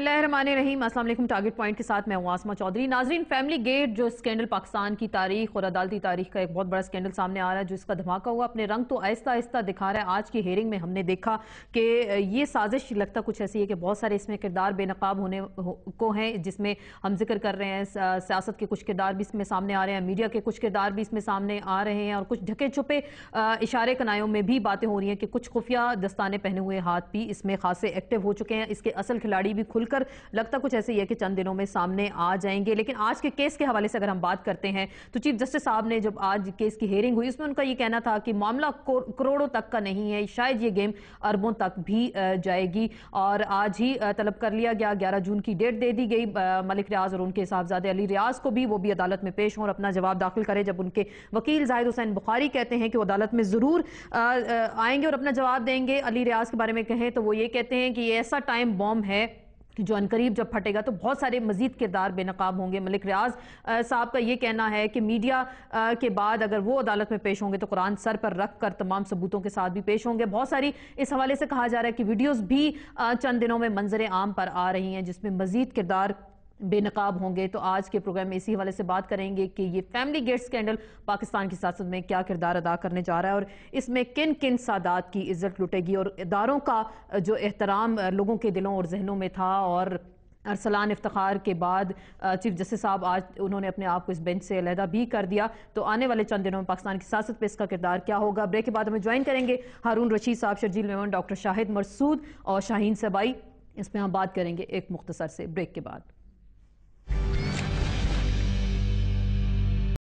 बिस्मिल्लाहिर्रहमानिर्रहीम। अस्सलाम वालेकुम। टारगेट पॉइंट के साथ मैं हूं आसमा चौधरी। नाजरीन, फैमिली गेट जो स्कैंडल पाकिस्तान की तारीख और अदालती तारीख का एक बहुत बड़ा स्कैंडल सामने आ रहा है, जो इसका धमाका हुआ अपने रंग तो आहिस्ता आहिस्ता दिखा रहा है। आज की हेयरिंग में हमने देखा कि ये साजिश लगता कुछ ऐसी है कि बहुत सारे इसमें किरदार बेनकाब होने को हैं, जिसमें हम जिक्र कर रहे हैं सियासत के कुछ किरदार भी इसमें सामने आ रहे हैं, मीडिया के कुछ किरदार भी इसमें सामने आ रहे हैं, और कुछ ढके छुपे इशारे कनायों में भी बातें हो रही हैं कि कुछ खुफिया दस्ताने पहने हुए हाथ भी इसमें खासे एक्टिव हो चुके हैं। इसके असल खिलाड़ी भी खुलकर लगता कुछ ऐसे ही है कि चंद दिनों में सामने आ जाएंगे। लेकिन आज के केस के हवाले से अगर हम बात करते हैं तो चीफ जस्टिस साहब ने जब आज केस की हेयरिंग हुई, उसमें उनका ये कहना था कि मामला करोड़ों तक का नहीं है, शायद ये गेम अरबों तक भी जाएगी। और आज ही तलब कर लिया गया, 11 जून की डेट दे दी गई मलिक रियाज और उनके साहबजादे अली रियाज को भी, वो भी अदालत में पेश हों और अपना जवाब दाखिल करें। जब उनके वकील जाहिद हुसैन बुखारी कहते हैं कि वो अदालत में जरूर आएंगे और अपना जवाब देंगे, अली रियाज के बारे में कहें तो वो ये कहते हैं कि ये ऐसा टाइम बॉम्ब है जो अनकरीब जब फटेगा तो बहुत सारे मजीद किरदार बेनकाब होंगे। मलिक रियाज साहब का ये कहना है कि मीडिया के बाद अगर वो अदालत में पेश होंगे तो कुरान सर पर रख कर तमाम सबूतों के साथ भी पेश होंगे। बहुत सारी इस हवाले से कहा जा रहा है कि वीडियोस भी चंद दिनों में मंजर आम पर आ रही हैं जिसमें मजीद किरदार बेनकाब होंगे। तो आज के प्रोग्राम में इसी हवाले से बात करेंगे कि ये फैमिली गेट स्कैंडल पाकिस्तान की सियासत में क्या किरदार अदा करने जा रहा है और इसमें किन किन सादात की इज्जत लुटेगी और इदारों का जो एहतराम लोगों के दिलों और जहनों में था। और अरसलान इफ्तिखार के बाद चीफ जस्टिस साहब आज उन्होंने अपने आप को इस बेंच से अलहदा भी कर दिया। तो आने वाले चंद दिनों में पाकिस्तान की सियासत पे इसका किरदार क्या होगा। ब्रेक के बाद हमें ज्वाइन करेंगे हारून रशीद साहब, शर्जील मेमन, डॉक्टर शाहिद मरसूद और शाहीन सबाई। इस पर हम बात करेंगे एक मुख्तसर से ब्रेक के बाद।